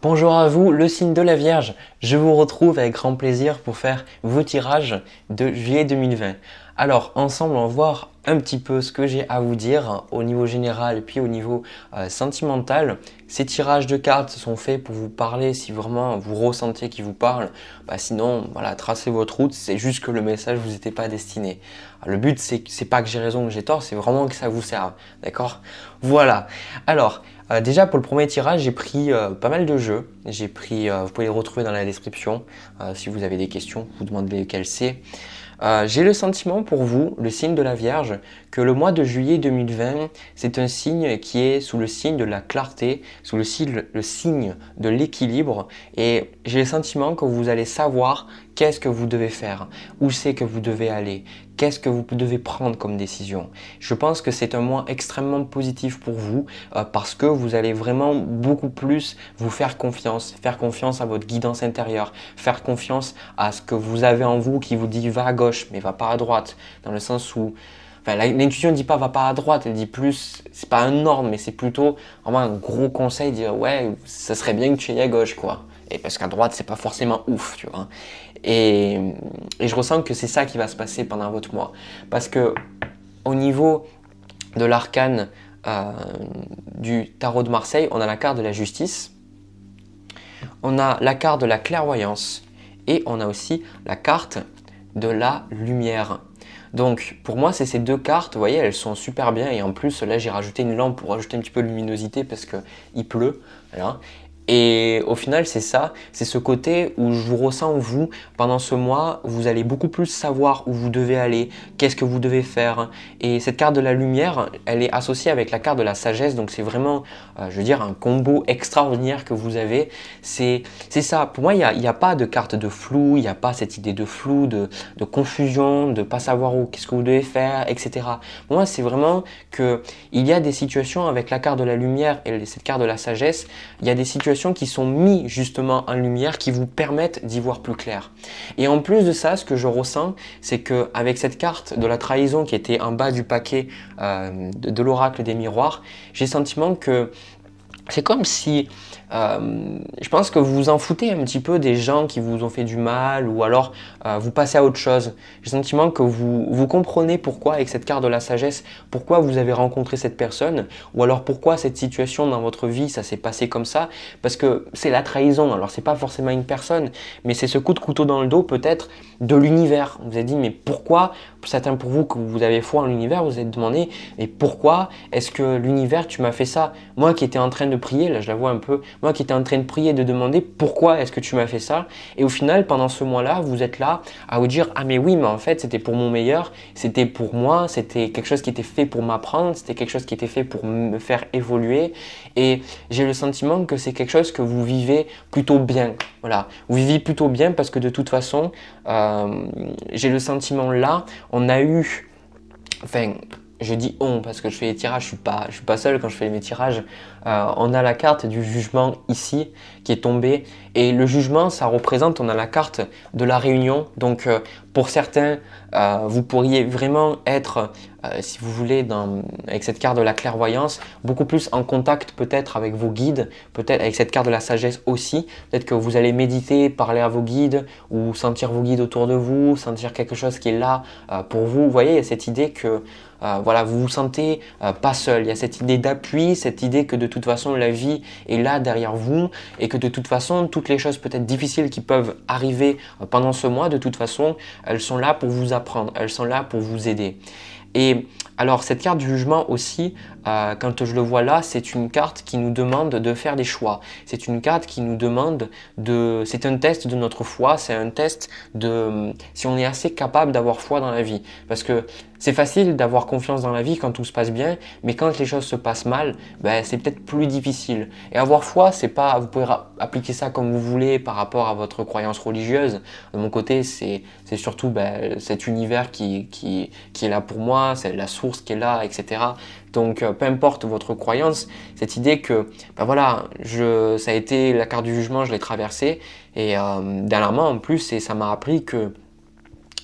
Bonjour à vous, le signe de la Vierge. Je vous retrouve avec grand plaisir pour faire vos tirages de juillet 2020. Alors, ensemble, on va voir un petit peu ce que j'ai à vous dire au niveau général et puis au niveau sentimental. Ces tirages de cartes sont faits pour vous parler si vraiment vous ressentez qu'ils vous parlent. Sinon, voilà, tracez votre route, c'est juste que le message ne vous était pas destiné. Le but, c'est pas que j'ai raison ou que j'ai tort, c'est vraiment que ça vous serve. D'accord? Voilà. Alors, déjà pour le premier tirage, j'ai pris pas mal de jeux. Vous pouvez les retrouver dans la description. Si vous avez des questions, vous demandez lequel c'est. J'ai le sentiment pour vous, le signe de la Vierge, que le mois de juillet 2020, c'est un signe qui est sous le signe de la clarté, sous le signe de l'équilibre. Et j'ai le sentiment que vous allez savoir qu'est-ce que vous devez faire, où c'est que vous devez aller, qu'est-ce que vous devez prendre comme décision. Je pense que c'est un mois extrêmement positif pour vous parce que vous allez vraiment beaucoup plus vous faire confiance à votre guidance intérieure, faire confiance à ce que vous avez en vous qui vous dit va à gauche mais va pas à droite, dans le sens où l'intuition ne dit pas va pas à droite, elle dit plus, c'est pas un ordre mais c'est plutôt vraiment un gros conseil, dire ouais ça serait bien que tu ailles à gauche quoi. Et parce qu'à droite c'est pas forcément ouf, tu vois. Et je ressens que c'est ça qui va se passer pendant votre mois. Parce que au niveau de l'arcane du tarot de Marseille, on a la carte de la justice, on a la carte de la clairvoyance et on a aussi la carte de la lumière. Donc pour moi c'est ces deux cartes, vous voyez, elles sont super bien et en plus là j'ai rajouté une lampe pour rajouter un petit peu de luminosité parce qu'il pleut. Voilà. Et au final, c'est ça, c'est ce côté où je vous ressens, vous, pendant ce mois, vous allez beaucoup plus savoir où vous devez aller, qu'est-ce que vous devez faire. Et cette carte de la lumière, elle est associée avec la carte de la sagesse, donc c'est vraiment, je veux dire, un combo extraordinaire que vous avez. C'est ça, pour moi, il n'y a pas de carte de flou, il n'y a pas cette idée de flou, de confusion, de ne pas savoir qu'est-ce que vous devez faire, etc. Pour moi, c'est vraiment qu'il y a des situations avec la carte de la lumière et cette carte de la sagesse, il y a des situations qui sont mis justement en lumière qui vous permettent d'y voir plus clair. Et en plus de ça, ce que je ressens, c'est qu'avec cette carte de la trahison qui était en bas du paquet de l'oracle des miroirs, j'ai le sentiment que c'est comme si, je pense que vous vous en foutez un petit peu des gens qui vous ont fait du mal ou alors vous passez à autre chose. J'ai le sentiment que vous comprenez pourquoi avec cette carte de la sagesse, pourquoi vous avez rencontré cette personne ou alors pourquoi cette situation dans votre vie, ça s'est passé comme ça. Parce que c'est la trahison, alors c'est pas forcément une personne, mais c'est ce coup de couteau dans le dos peut-être de l'univers. Vous avez dit mais pourquoi, certains pour vous que vous avez foi en l'univers, vous vous êtes demandé mais pourquoi est-ce que l'univers tu m'as fait ça? Moi qui étais en train de prier, là je la vois un peu, moi qui étais en train de prier, de demander pourquoi est-ce que tu m'as fait ça, et au final pendant ce mois-là, vous êtes là à vous dire ah mais oui mais en fait c'était pour mon meilleur, c'était pour moi, c'était quelque chose qui était fait pour m'apprendre, c'était quelque chose qui était fait pour me faire évoluer, et j'ai le sentiment que c'est quelque chose que vous vivez plutôt bien, voilà, vous vivez plutôt bien parce que de toute façon, j'ai le sentiment là, on a eu, enfin je dis on parce que je fais les tirages, je suis pas seul quand je fais mes tirages. On a la carte du jugement ici qui est tombée et le jugement ça représente, on a la carte de la réunion. Donc pour certains, vous pourriez vraiment être, si vous voulez, avec cette carte de la clairvoyance, beaucoup plus en contact peut-être avec vos guides, peut-être avec cette carte de la sagesse aussi. Peut-être que vous allez méditer, parler à vos guides ou sentir vos guides autour de vous, sentir quelque chose qui est là pour vous. Vous voyez, il y a cette idée que voilà, vous vous sentez pas seul. Il y a cette idée d'appui, cette idée que de toute façon la vie est là derrière vous et que de toute façon toutes les choses peut-être difficiles qui peuvent arriver pendant ce mois, de toute façon, elles sont là pour vous apprendre, elles sont là pour vous aider. Et alors cette carte du jugement aussi, quand je le vois là, c'est une carte qui nous demande de faire des choix. C'est une carte qui nous demande c'est un test de notre foi, c'est un test de si on est assez capable d'avoir foi dans la vie. Parce que c'est facile d'avoir confiance dans la vie quand tout se passe bien, mais quand les choses se passent mal, c'est peut-être plus difficile. Et avoir foi, c'est pas, vous pouvez appliquer ça comme vous voulez par rapport à votre croyance religieuse. De mon côté, c'est surtout cet univers qui est là pour moi, c'est la source qui est là, etc. Donc peu importe votre croyance, cette idée que voilà, ça a été la carte du jugement, je l'ai traversée et dernièrement en plus, et ça m'a appris que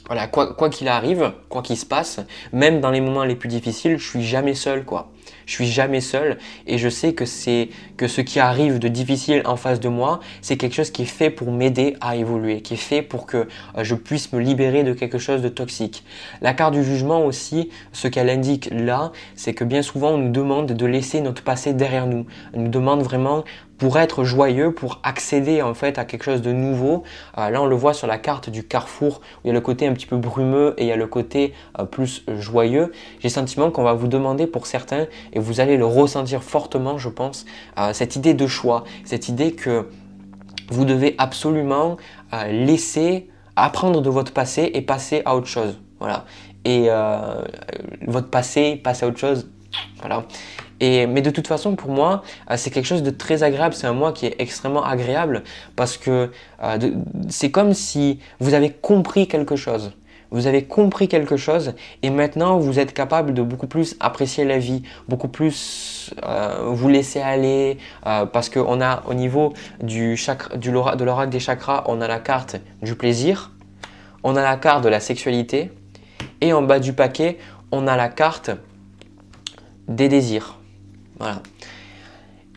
Voilà, quoi qu'il arrive, quoi qu'il se passe, même dans les moments les plus difficiles, je suis jamais seul, quoi. Je suis jamais seul et je sais que ce qui arrive de difficile en face de moi, c'est quelque chose qui est fait pour m'aider à évoluer, qui est fait pour que je puisse me libérer de quelque chose de toxique. La carte du jugement aussi, ce qu'elle indique là, c'est que bien souvent on nous demande de laisser notre passé derrière nous. On nous demande vraiment pour être joyeux, pour accéder en fait à quelque chose de nouveau. Là, on le voit sur la carte du carrefour où il y a le côté un petit peu brumeux et il y a le côté plus joyeux. J'ai le sentiment qu'on va vous demander pour certains, et vous allez le ressentir fortement, je pense, cette idée de choix, cette idée que vous devez absolument laisser apprendre de votre passé et passer à autre chose. Voilà. Et votre passé, passer à autre chose. Voilà. Mais de toute façon, pour moi, c'est quelque chose de très agréable. C'est un mois qui est extrêmement agréable parce que c'est comme si vous avez compris quelque chose. Vous avez compris quelque chose et maintenant vous êtes capable de beaucoup plus apprécier la vie, beaucoup plus vous laisser aller parce qu'on a au niveau de l'oracle des chakras, on a la carte du plaisir, on a la carte de la sexualité et en bas du paquet, on a la carte des désirs. Voilà.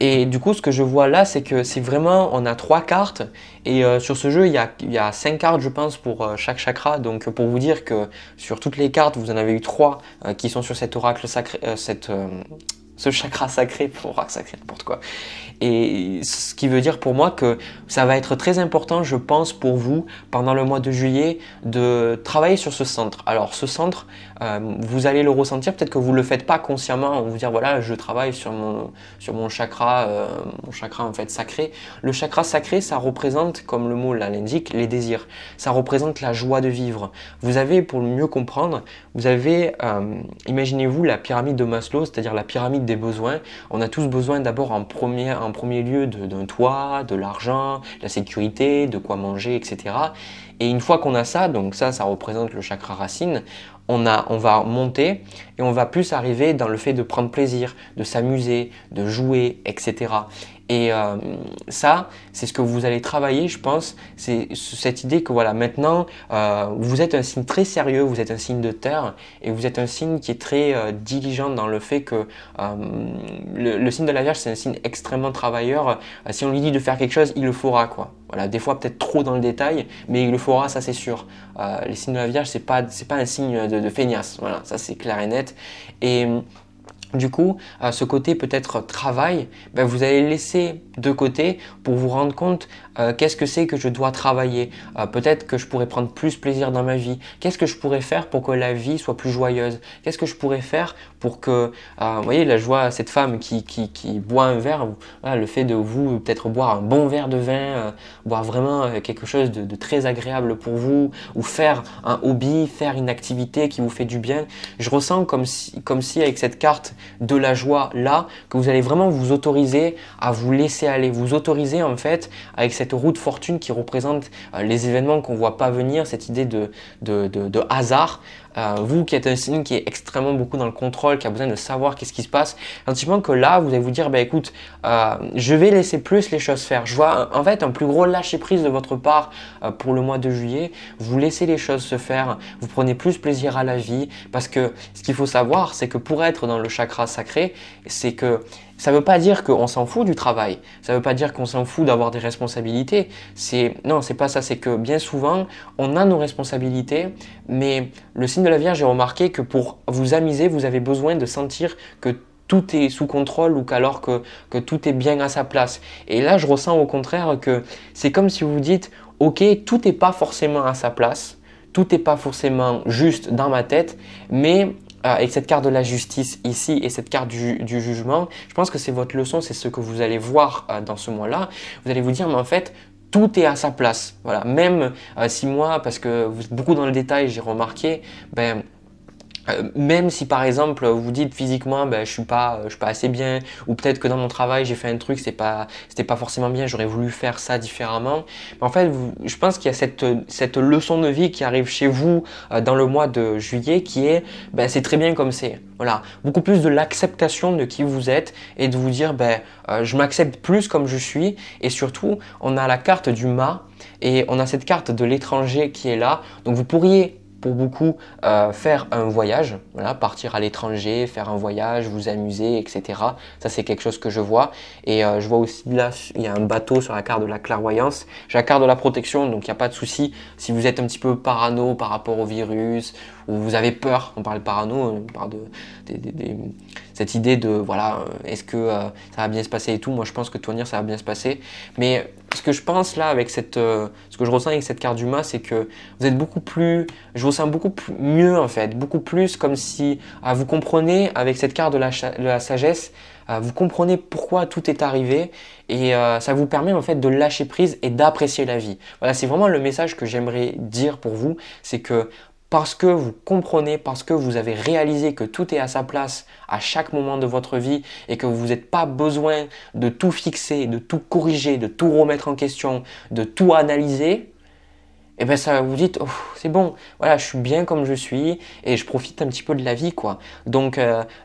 Et du coup, ce que je vois là, c'est que c'est vraiment, on a 3 cartes et sur ce jeu, il y a 5 cartes, je pense, pour chaque chakra. Donc, pour vous dire que sur toutes les cartes, vous en avez eu 3 qui sont sur cet oracle sacré, ce chakra sacré, oracle sacré, n'importe quoi. Et ce qui veut dire pour moi que ça va être très important, je pense, pour vous, pendant le mois de juillet, de travailler sur ce centre. Alors, ce centre, vous allez le ressentir, peut-être que vous ne le faites pas consciemment, vous dire, voilà, je travaille sur mon chakra en fait sacré. Le chakra sacré, ça représente, comme le mot là l'indique, les désirs. Ça représente la joie de vivre. Vous avez, pour mieux comprendre, vous avez, imaginez-vous la pyramide de Maslow, c'est-à-dire la pyramide des besoins. On a tous besoin d'abord en premier lieu d'un toit, de l'argent, de la sécurité, de quoi manger, etc. Et une fois qu'on a ça, donc ça représente le chakra racine, on va monter et on va plus arriver dans le fait de prendre plaisir, de s'amuser, de jouer, etc. Et ça, c'est ce que vous allez travailler, je pense, c'est cette idée que voilà, maintenant, vous êtes un signe très sérieux, vous êtes un signe de terre et vous êtes un signe qui est très diligent dans le fait que le signe de la Vierge, c'est un signe extrêmement travailleur. Si on lui dit de faire quelque chose, il le fera, quoi. Voilà, des fois peut-être trop dans le détail, mais il le fera, ça c'est sûr. Les signes de la Vierge, c'est pas un signe de feignasse, voilà, ça c'est clair et net. Et du coup, ce côté peut-être travail, ben vous allez le laisser de côté pour vous rendre compte qu'est-ce que c'est que je dois travailler. Peut-être que je pourrais prendre plus plaisir dans ma vie. Qu'est-ce que je pourrais faire pour que la vie soit plus joyeuse? Qu'est-ce que je pourrais faire pour que, vous voyez, la joie, cette femme qui boit un verre, voilà, le fait de vous peut-être boire un bon verre de vin, boire vraiment quelque chose de très agréable pour vous, ou faire un hobby, faire une activité qui vous fait du bien. Je ressens comme si avec cette carte de la joie là, que vous allez vraiment vous autoriser à vous laisser aller, vous autoriser en fait avec cette roue de fortune qui représente les événements qu'on ne voit pas venir, cette idée de hasard. Vous qui êtes un signe qui est extrêmement beaucoup dans le contrôle, qui a besoin de savoir qu'est-ce qui se passe, sentiment que là, vous allez vous dire, bah écoute, je vais laisser plus les choses faire. Je vois en fait un plus gros lâcher prise de votre part pour le mois de juillet. Vous laissez les choses se faire, vous prenez plus plaisir à la vie, parce que ce qu'il faut savoir, c'est que pour être dans le chakra sacré, c'est que ça ne veut pas dire qu'on s'en fout du travail, ça ne veut pas dire qu'on s'en fout d'avoir des responsabilités. Non, c'est pas ça, c'est que bien souvent, on a nos responsabilités, mais le signe de la Vierge, j'ai remarqué que pour vous amuser, vous avez besoin de sentir que tout est sous contrôle ou qu'alors que tout est bien à sa place. Et là, je ressens au contraire que c'est comme si vous vous dites, ok, tout n'est pas forcément à sa place, tout n'est pas forcément juste dans ma tête, mais avec cette carte de la justice ici et cette carte du jugement, je pense que c'est votre leçon, c'est ce que vous allez voir dans ce mois-là. Vous allez vous dire, mais en fait, tout est à sa place. Voilà. Même si moi, parce que vous êtes beaucoup dans le détail, j'ai remarqué, même si par exemple vous dites physiquement je suis pas assez bien, ou peut-être que dans mon travail j'ai fait un truc c'était pas forcément bien, j'aurais voulu faire ça différemment, mais en fait je pense qu'il y a cette leçon de vie qui arrive chez vous dans le mois de juillet qui est c'est très bien comme c'est. Voilà, beaucoup plus de l'acceptation de qui vous êtes et de vous dire je m'accepte plus comme je suis. Et surtout on a la carte du mât et on a cette carte de l'étranger qui est là, donc vous pourriez pour beaucoup faire un voyage, voilà, partir à l'étranger, faire un voyage, vous amuser, etc. Ça, c'est quelque chose que je vois. Et je vois aussi là, il y a un bateau sur la carte de la clairvoyance. J'ai la carte de la protection, donc il n'y a pas de souci. Si vous êtes un petit peu parano par rapport au virus, ou vous avez peur, on parle de parano, on parle de cette idée de, voilà, est-ce que ça va bien se passer et tout. Moi, je pense que tout va dire, ça va bien se passer. Mais ce que je pense là, avec ce que je ressens avec cette carte du mât, c'est que vous êtes beaucoup plus, je vous sens beaucoup plus, mieux en fait, beaucoup plus comme si vous comprenez avec cette carte de la sagesse, vous comprenez pourquoi tout est arrivé et ça vous permet en fait de lâcher prise et d'apprécier la vie. Voilà, c'est vraiment le message que j'aimerais dire pour vous, c'est que parce que vous comprenez, parce que vous avez réalisé que tout est à sa place à chaque moment de votre vie et que vous n'avez pas besoin de tout fixer, de tout corriger, de tout remettre en question, de tout analyser, et bien ça vous dites, oh, c'est bon, voilà, je suis bien comme je suis et je profite un petit peu de la vie, quoi. Donc,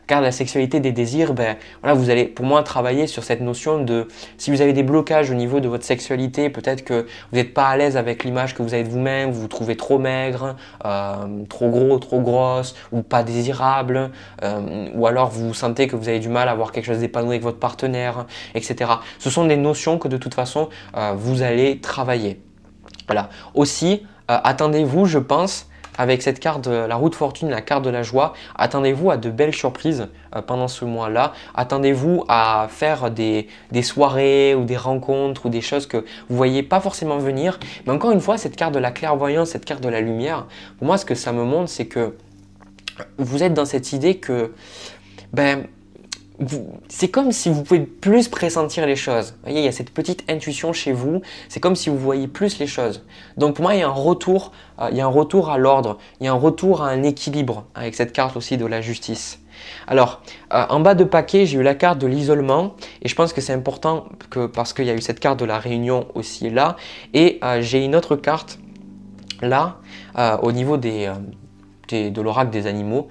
car la sexualité des désirs, ben voilà, vous allez pour moi travailler sur cette notion de, si vous avez des blocages au niveau de votre sexualité, peut-être que vous n'êtes pas à l'aise avec l'image que vous avez de vous-même, vous vous trouvez trop maigre, trop gros, trop grosse, ou pas désirable, ou alors vous sentez que vous avez du mal à avoir quelque chose d'épanoui avec votre partenaire, etc. Ce sont des notions que de toute façon, vous allez travailler. Voilà. Aussi, attendez-vous, je pense, avec cette carte de la roue de fortune, la carte de la joie, attendez-vous à de belles surprises pendant ce mois-là. Attendez-vous à faire des soirées ou des rencontres ou des choses que vous ne voyez pas forcément venir. Mais encore une fois, cette carte de la clairvoyance, cette carte de la lumière, pour moi, ce que ça me montre, c'est que vous êtes dans cette idée que c'est comme si vous pouvez plus pressentir les choses. Vous voyez, il y a cette petite intuition chez vous. C'est comme si vous voyez plus les choses. Donc pour moi, il y a un retour à l'ordre. Il y a un retour à un équilibre avec cette carte aussi de la justice. Alors, en bas de paquet, j'ai eu la carte de l'isolement et je pense que c'est important parce qu'il y a eu cette carte de la réunion aussi là. Et j'ai une autre carte là, au niveau de l'oracle des animaux.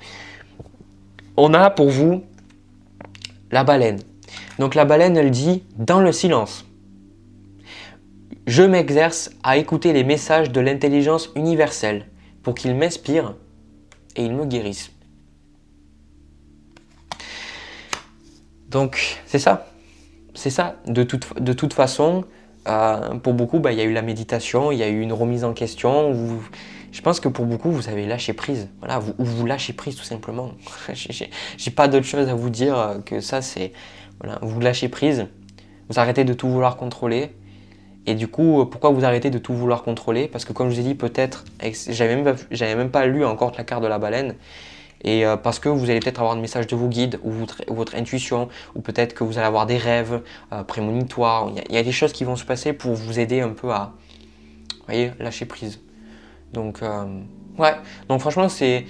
On a pour vous la baleine. Donc la baleine, elle dit « Dans le silence, je m'exerce à écouter les messages de l'intelligence universelle pour qu'ils m'inspirent et ils me guérissent. » Donc c'est ça. C'est ça. De toute façon, pour beaucoup, il y a eu la méditation, il y a eu une remise en question. Je pense que pour beaucoup, vous avez lâché prise. Voilà, vous lâchez prise tout simplement. J'ai pas d'autre chose à vous dire que ça. C'est voilà, vous lâchez prise. Vous arrêtez de tout vouloir contrôler. Et du coup, pourquoi vous arrêtez de tout vouloir contrôler? Parce que comme je vous ai dit, peut-être, j'avais même pas lu encore la carte de la baleine. Et parce que vous allez peut-être avoir un message de vos guides ou votre intuition, ou peut-être que vous allez avoir des rêves prémonitoires. Il y a des choses qui vont se passer pour vous aider un peu à, voyez, lâcher prise. Donc, ouais. Donc franchement, c'est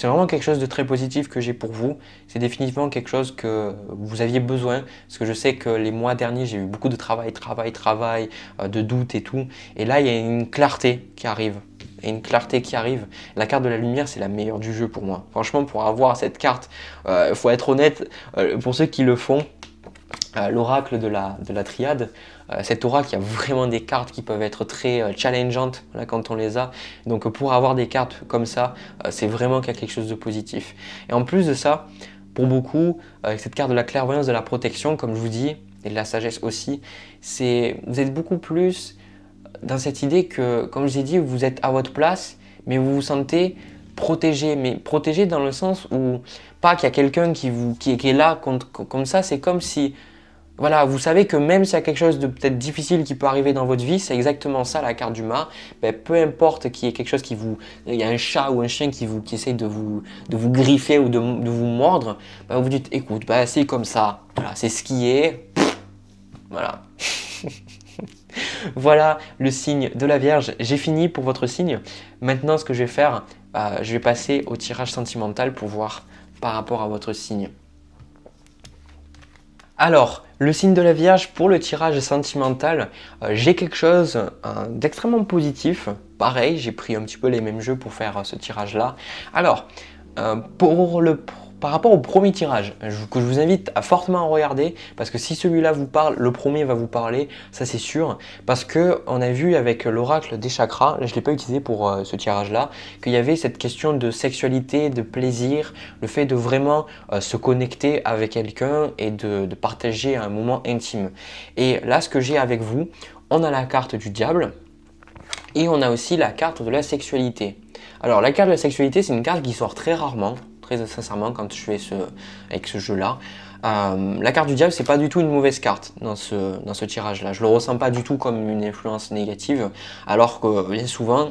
vraiment quelque chose de très positif que j'ai pour vous. C'est définitivement quelque chose que vous aviez besoin. Parce que je sais que les mois derniers, j'ai eu beaucoup de travail, de doutes et tout. Et là, il y a une clarté qui arrive. La carte de la lumière, c'est la meilleure du jeu pour moi. Franchement, pour avoir cette carte, faut être honnête, pour ceux qui le font, l'oracle de la triade, cet oracle, il y a vraiment des cartes qui peuvent être très challengeantes là, quand on les a. Donc pour avoir des cartes comme ça, c'est vraiment qu'il y a quelque chose de positif. Et en plus de ça, pour beaucoup, avec cette carte de la clairvoyance, de la protection, comme je vous dis, et de la sagesse aussi, vous êtes beaucoup plus dans cette idée que, comme je vous ai dit, vous êtes à votre place, mais vous vous sentez protégé. Mais protégé dans le sens où, pas qu'il y a quelqu'un qui est là comme ça, c'est comme si... Voilà, vous savez que même s'il y a quelque chose de peut-être difficile qui peut arriver dans votre vie, c'est exactement ça la carte du mât. Peu importe qu'il y ait quelque chose il y a un chat ou un chien qui essaye de vous griffer ou de vous mordre, vous dites écoute, c'est comme ça, voilà, c'est ce qui est, voilà. Voilà le signe de la Vierge. J'ai fini pour votre signe. Maintenant, ce que je vais faire, je vais passer au tirage sentimental pour voir par rapport à votre signe. Alors, le signe de la Vierge, pour le tirage sentimental, j'ai quelque chose d'extrêmement positif. Pareil, j'ai pris un petit peu les mêmes jeux pour faire ce tirage-là. Alors, pour par rapport au premier tirage, que je vous invite à fortement regarder, parce que si celui-là vous parle, le premier va vous parler, ça c'est sûr, parce que on a vu avec l'oracle des chakras, là je ne l'ai pas utilisé pour ce tirage-là, qu'il y avait cette question de sexualité, de plaisir, le fait de vraiment se connecter avec quelqu'un et de partager un moment intime. Et là, ce que j'ai avec vous, on a la carte du diable et on a aussi la carte de la sexualité. Alors la carte de la sexualité, c'est une carte qui sort très rarement, très sincèrement, quand je fais avec ce jeu-là. La carte du diable, c'est pas du tout une mauvaise carte dans ce tirage-là. Je le ressens pas du tout comme une influence négative, alors que bien souvent,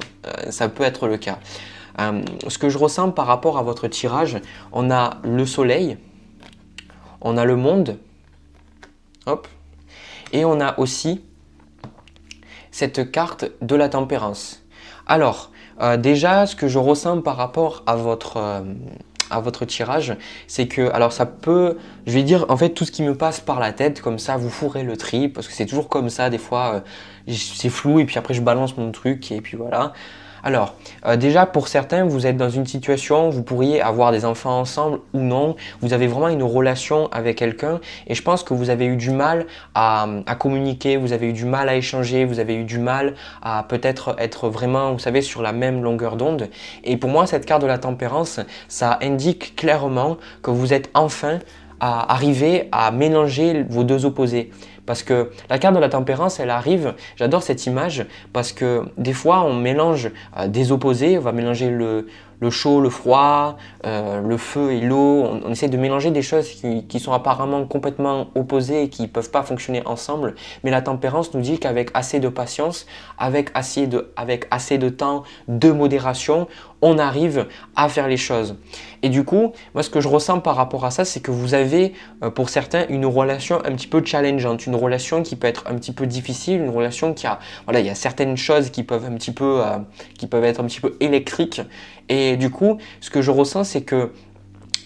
ça peut être le cas. Ce que je ressens par rapport à votre tirage, on a le soleil, on a le monde, hop, et on a aussi cette carte de la tempérance. Alors, déjà, ce que je ressens par rapport à votre tirage, c'est que, alors ça peut, je vais dire en fait tout ce qui me passe par la tête, comme ça vous fourrez le tri, parce que c'est toujours comme ça, des fois c'est flou et puis après je balance mon truc et puis voilà. Alors, déjà pour certains, vous êtes dans une situation, vous pourriez avoir des enfants ensemble ou non, vous avez vraiment une relation avec quelqu'un et je pense que vous avez eu du mal à communiquer, vous avez eu du mal à échanger, vous avez eu du mal à peut-être être vraiment, vous savez, sur la même longueur d'onde. Et pour moi, cette carte de la tempérance, ça indique clairement que vous êtes enfin arrivé à mélanger vos deux opposés. Parce que la carte de la tempérance, elle arrive, j'adore cette image, parce que des fois on mélange des opposés, on va mélanger le chaud, le froid, le feu et l'eau, on essaie de mélanger des choses qui sont apparemment complètement opposées et qui ne peuvent pas fonctionner ensemble, mais la tempérance nous dit qu'avec assez de patience, avec assez de temps, de modération, on arrive à faire les choses. Et du coup, moi ce que je ressens par rapport à ça, c'est que vous avez pour certains une relation un petit peu challengeante, une relation qui peut être un petit peu difficile, une relation qui a, voilà, il y a certaines choses qui peuvent qui peuvent être un petit peu électriques. Et du coup, ce que je ressens, c'est que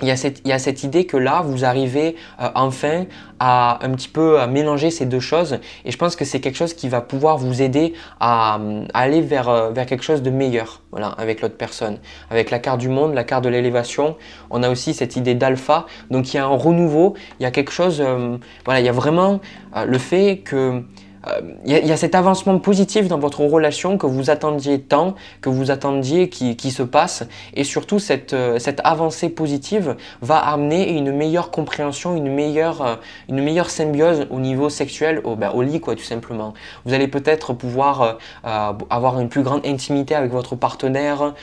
il y a cette idée que là, vous arrivez enfin à un petit peu à mélanger ces deux choses et je pense que c'est quelque chose qui va pouvoir vous aider à aller vers quelque chose de meilleur, voilà, avec l'autre personne. Avec la carte du monde, la carte de l'élévation, on a aussi cette idée d'alpha, donc il y a un renouveau, il y a quelque chose, voilà, il y a vraiment le fait que il y a cet avancement positif dans votre relation que vous attendiez tant, que vous attendiez qui se passe et surtout cette avancée positive va amener une meilleure compréhension, une meilleure symbiose au niveau sexuel, au lit quoi tout simplement. Vous allez peut-être pouvoir avoir une plus grande intimité avec votre partenaire,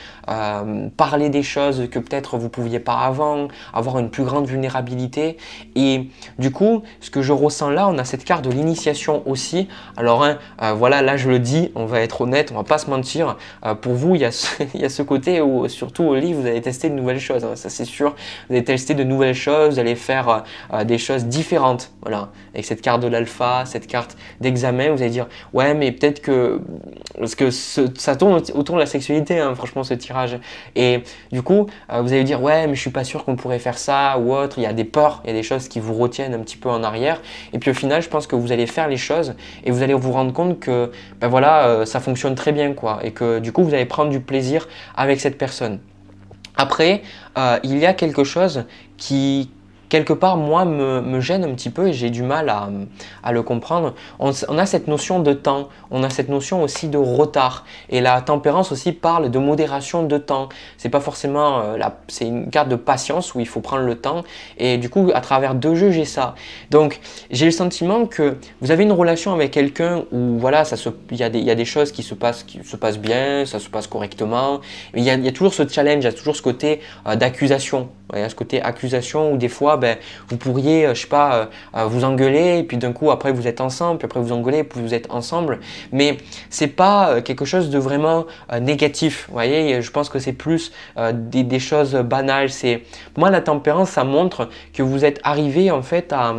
parler des choses que peut-être vous ne pouviez pas avant, avoir une plus grande vulnérabilité et du coup ce que je ressens là, on a cette carte de l'initiation aussi. Alors voilà, là je le dis, on va être honnête, on va pas se mentir, pour vous il y a ce côté où surtout au lit vous allez tester de nouvelles choses, hein, ça c'est sûr, vous allez tester de nouvelles choses, vous allez faire des choses différentes, voilà, avec cette carte de l'alpha, cette carte d'examen, vous allez dire ouais mais peut-être que, parce que ça tourne autour de la sexualité, hein, franchement ce tirage, et du coup vous allez dire ouais mais je suis pas sûr qu'on pourrait faire ça ou autre, il y a des peurs, il y a des choses qui vous retiennent un petit peu en arrière, et puis au final je pense que vous allez faire les choses et vous allez vous rendre compte que ben voilà, ça fonctionne très bien quoi, et que du coup vous allez prendre du plaisir avec cette personne. Après, il y a quelque chose qui quelque part moi me gêne un petit peu et j'ai du mal à le comprendre. On a cette notion de temps, on a cette notion aussi de retard et la tempérance aussi parle de modération de temps. C'est pas forcément c'est une carte de patience où il faut prendre le temps et du coup à travers deux jeux j'ai ça. Donc j'ai le sentiment que vous avez une relation avec quelqu'un où voilà il y a des choses qui se passent bien, ça se passe correctement. Mais il y a toujours ce challenge, il y a toujours ce côté d'accusation. Il y a ce côté accusation où des fois vous pourriez, je sais pas, vous engueuler et puis d'un coup après vous êtes ensemble, puis après vous engueulez puis vous êtes ensemble. Mais c'est pas quelque chose de vraiment négatif. Vous voyez, je pense que c'est plus des choses banales. Pour moi la tempérance ça montre que vous êtes arrivé en fait à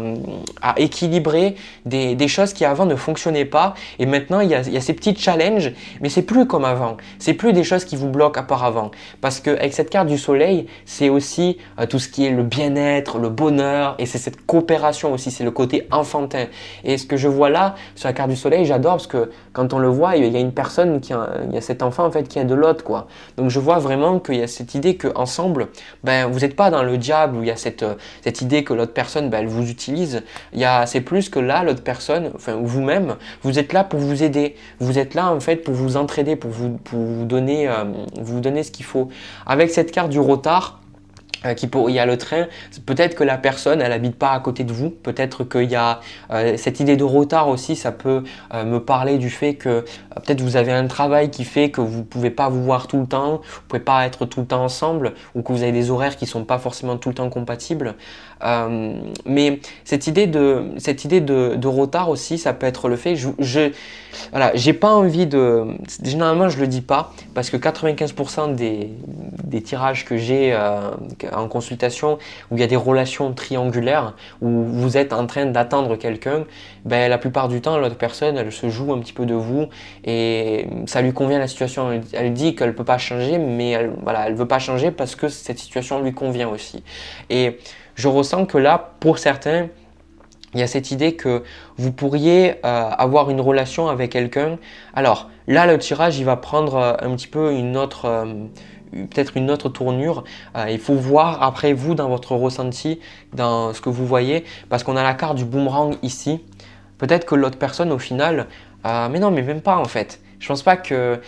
équilibrer des choses qui avant ne fonctionnaient pas et maintenant il y a ces petits challenges, mais c'est plus comme avant. C'est plus des choses qui vous bloquent à part avant. Parce que avec cette carte du soleil, c'est aussi tout ce qui est le bien-être, le bonheur et c'est cette coopération aussi, c'est le côté enfantin. Et ce que je vois là sur la carte du soleil, j'adore parce que quand on le voit, il y a une personne il y a cet enfant en fait qui est de l'autre quoi. Donc je vois vraiment qu'il y a cette idée qu'ensemble, ben vous n'êtes pas dans le diable où il y a cette idée que l'autre personne ben, elle vous utilise. C'est plus que là l'autre personne, enfin vous-même, vous êtes là pour vous aider. Vous êtes là en fait pour vous entraider, pour vous donner ce qu'il faut. Avec cette carte du retard, il y a le train, peut-être que la personne elle habite pas à côté de vous, peut-être qu'il y a cette idée de retard aussi, ça peut me parler du fait que peut-être vous avez un travail qui fait que vous pouvez pas vous voir tout le temps, vous pouvez pas être tout le temps ensemble ou que vous avez des horaires qui sont pas forcément tout le temps compatibles. Mais cette idée de retard aussi, ça peut être le fait, voilà, j'ai pas envie généralement je le dis pas parce que 95% des tirages que j'ai en consultation où il y a des relations triangulaires où vous êtes en train d'attendre quelqu'un, ben la plupart du temps l'autre personne elle se joue un petit peu de vous et ça lui convient la situation. Elle dit qu'elle peut pas changer, mais elle veut pas changer parce que cette situation lui convient aussi. Et je ressens que là, pour certains, il y a cette idée que vous pourriez avoir une relation avec quelqu'un. Alors là, le tirage, il va prendre un petit peu peut-être une autre tournure. Il faut voir après vous dans votre ressenti, dans ce que vous voyez, parce qu'on a la carte du boomerang ici. Peut-être que l'autre personne, au final, mais non, mais même pas en fait. Je pense pas que,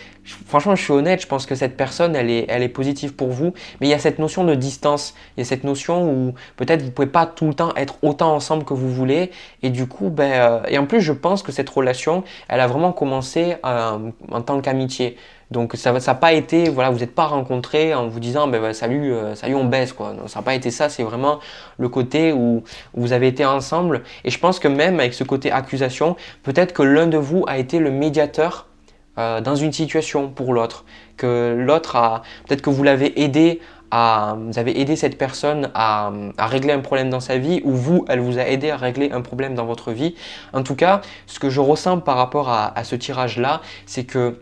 franchement, je suis honnête, je pense que cette personne, elle est positive pour vous, mais il y a cette notion de distance, il y a cette notion où peut-être vous pouvez pas tout le temps être autant ensemble que vous voulez, et du coup, et en plus, je pense que cette relation, elle a vraiment commencé en tant qu'amitié. Donc ça n'a pas été, voilà, vous n'êtes pas rencontrés en vous disant salut, salut on baise quoi. Non, ça n'a pas été ça, c'est vraiment le côté où vous avez été ensemble. Et je pense que même avec ce côté accusation, peut-être que l'un de vous a été le médiateur dans une situation pour l'autre, que l'autre peut-être que vous l'avez aidé vous avez aidé cette personne à régler un problème dans sa vie ou elle vous a aidé à régler un problème dans votre vie. En tout cas, ce que je ressens par rapport à ce tirage-là, c'est que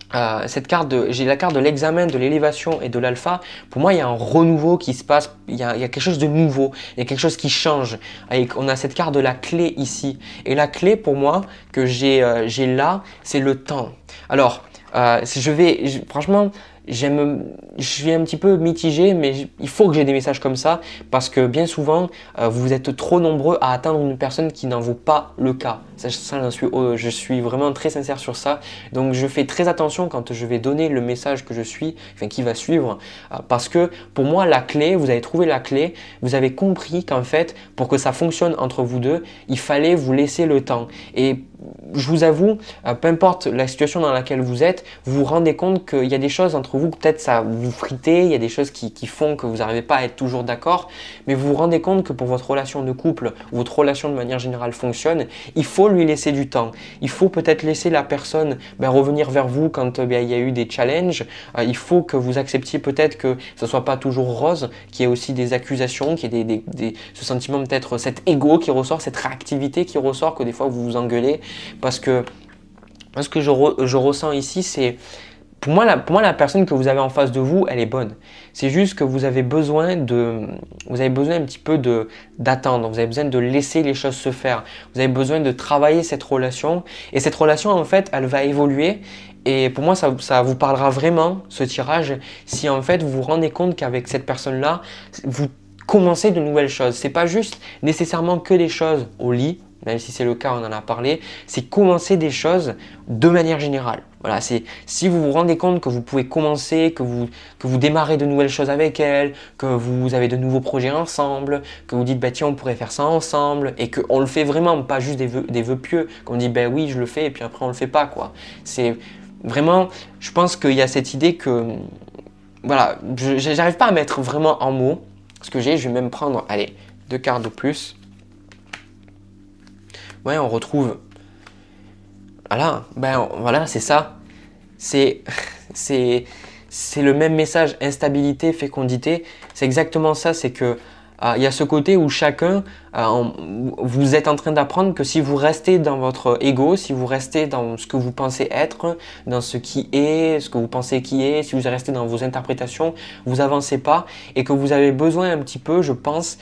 j'ai la carte de l'examen, de l'élévation et de l'alpha. Pour moi, il y a un renouveau qui se passe. Il y a quelque chose de nouveau. Il y a quelque chose qui change. Et on a cette carte de la clé ici. Et la clé pour moi que j'ai là, c'est le temps. Alors, franchement, je suis un petit peu mitigé, mais il faut que j'ai des messages comme ça parce que bien souvent, vous êtes trop nombreux à atteindre une personne qui n'en vaut pas le cas. Je suis vraiment très sincère sur ça. Donc, je fais très attention quand je vais donner le message que je suis, enfin qui va suivre, parce que pour moi, la clé, vous avez trouvé la clé, vous avez compris qu'en fait, pour que ça fonctionne entre vous deux, il fallait vous laisser le temps. Et je vous avoue, peu importe la situation dans laquelle vous êtes, vous vous rendez compte qu'il y a des choses entre vous, peut-être ça vous fritez, il y a des choses qui font que vous n'arrivez pas à être toujours d'accord, mais vous vous rendez compte que pour votre relation de couple, votre relation de manière générale fonctionne, il faut lui laisser du temps. Il faut peut-être laisser la personne revenir vers vous quand il y a eu des challenges. Il faut que vous acceptiez peut-être que ce ne soit pas toujours rose, qu'il y ait aussi des accusations, qu'il y ait ce sentiment peut-être, cet ego qui ressort, cette réactivité qui ressort, que des fois vous vous engueulez. Parce que ce que je ressens ici, c'est pour moi la personne que vous avez en face de vous, elle est bonne. C'est juste que vous avez besoin un petit peu d'attendre. Vous avez besoin de laisser les choses se faire. Vous avez besoin de travailler cette relation. Et cette relation, en fait, elle va évoluer. Et pour moi, ça vous parlera vraiment, ce tirage, si en fait vous vous rendez compte qu'avec cette personne-là, vous commencez de nouvelles choses. C'est pas juste nécessairement que des choses au lit. Même si c'est le cas, on en a parlé, c'est commencer des choses de manière générale. Voilà, c'est si vous vous rendez compte que vous pouvez commencer, que vous démarrez de nouvelles choses avec elle, que vous avez de nouveaux projets ensemble, que vous dites tiens on pourrait faire ça ensemble et qu'on le fait vraiment, pas juste des vœux pieux, qu'on dit oui je le fais et puis après on le fait pas quoi. C'est vraiment, je pense qu'il y a cette idée que voilà, j'arrive pas à mettre vraiment en mots ce que j'ai. Je vais même prendre, allez, 2 cartes de plus. Ouais, on retrouve. Voilà, voilà, c'est ça. C'est le même message, instabilité, fécondité. C'est exactement ça, c'est que il y a ce côté où chacun, vous êtes en train d'apprendre que si vous restez dans votre ego, si vous restez dans ce que vous pensez être, dans ce qui est, ce que vous pensez qui est, si vous restez dans vos interprétations, vous avancez pas et que vous avez besoin un petit peu, je pense,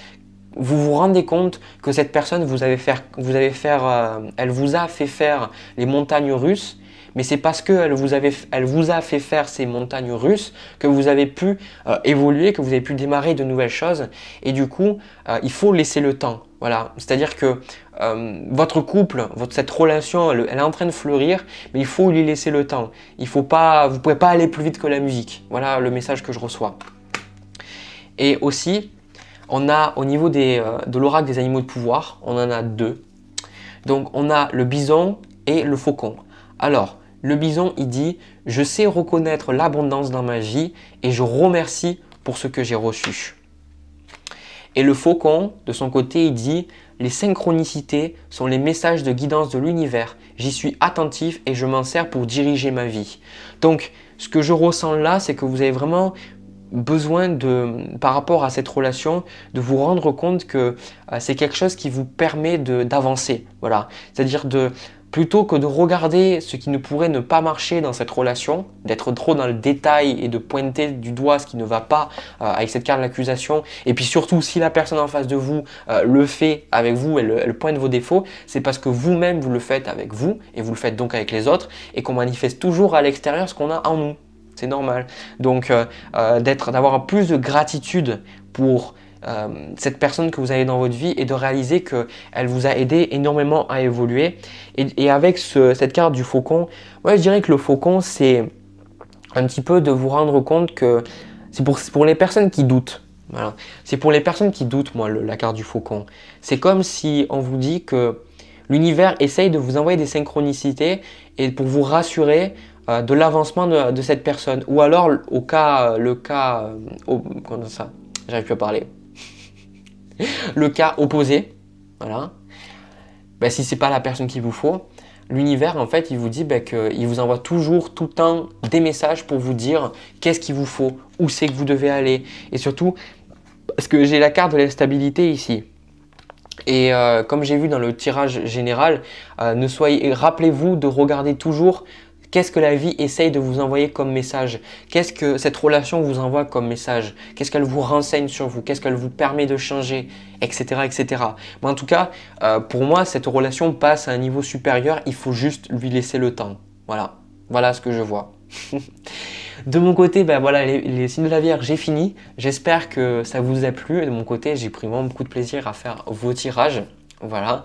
vous vous rendez compte que cette personne elle vous a fait faire les montagnes russes, mais c'est parce qu'elle elle vous a fait faire ces montagnes russes que vous avez pu évoluer, que vous avez pu démarrer de nouvelles choses. Et du coup, il faut laisser le temps. Voilà, c'est-à-dire que votre couple, cette relation, elle est en train de fleurir, mais il faut lui laisser le temps. Vous ne pouvez pas aller plus vite que la musique. Voilà le message que je reçois. Et aussi, on a au niveau de l'oracle des animaux de pouvoir, on en a deux. Donc on a le bison et le faucon. Alors, le bison, il dit « Je sais reconnaître l'abondance dans ma vie et je remercie pour ce que j'ai reçu. » Et le faucon, de son côté, il dit « Les synchronicités sont les messages de guidance de l'univers. J'y suis attentif et je m'en sers pour diriger ma vie. » Donc, ce que je ressens là, c'est que vous avez vraiment besoin par rapport à cette relation, de vous rendre compte que c'est quelque chose qui vous permet d'avancer. Voilà. C'est-à-dire plutôt que de regarder ce qui ne pourrait ne pas marcher dans cette relation, d'être trop dans le détail et de pointer du doigt ce qui ne va pas avec cette carte de l'accusation, et puis surtout si la personne en face de vous le fait avec vous, elle pointe vos défauts, c'est parce que vous-même vous le faites avec vous, et vous le faites donc avec les autres, et qu'on manifeste toujours à l'extérieur ce qu'on a en nous. C'est normal. Donc, d'avoir plus de gratitude pour cette personne que vous avez dans votre vie et de réaliser qu'elle vous a aidé énormément à évoluer. Et avec cette carte du faucon, moi je dirais que le faucon, c'est un petit peu de vous rendre compte que c'est pour les personnes qui doutent. Voilà. C'est pour les personnes qui doutent, moi, la carte du faucon. C'est comme si on vous dit que l'univers essaye de vous envoyer des synchronicités et pour vous rassurer de l'avancement de cette personne. Ou alors, comment ça, j'arrive plus à parler. Le cas opposé, voilà. Ben, si c'est pas la personne qu'il vous faut, l'univers, en fait, il vous dit qu'il vous envoie toujours, tout le temps, des messages pour vous dire qu'est-ce qu'il vous faut, où c'est que vous devez aller. Et surtout, parce que j'ai la carte de la stabilité ici. Et comme j'ai vu dans le tirage général, rappelez-vous de regarder toujours qu'est-ce que la vie essaye de vous envoyer comme message, qu'est-ce que cette relation vous envoie comme message, qu'est-ce qu'elle vous renseigne sur vous, qu'est-ce qu'elle vous permet de changer, etc. etc. Mais en tout cas, pour moi, cette relation passe à un niveau supérieur, il faut juste lui laisser le temps. Voilà ce que je vois. De mon côté, voilà, les signes de la Vierge, j'ai fini. J'espère que ça vous a plu. Et de mon côté, j'ai pris vraiment beaucoup de plaisir à faire vos tirages. Voilà.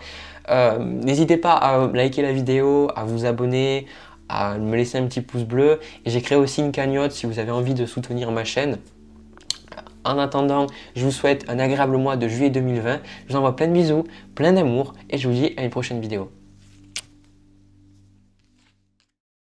N'hésitez pas à liker la vidéo, à vous abonner, à me laisser un petit pouce bleu. Et j'ai créé aussi une cagnotte si vous avez envie de soutenir ma chaîne. En attendant, je vous souhaite un agréable mois de juillet 2020. Je vous envoie plein de bisous, plein d'amour et je vous dis à une prochaine vidéo.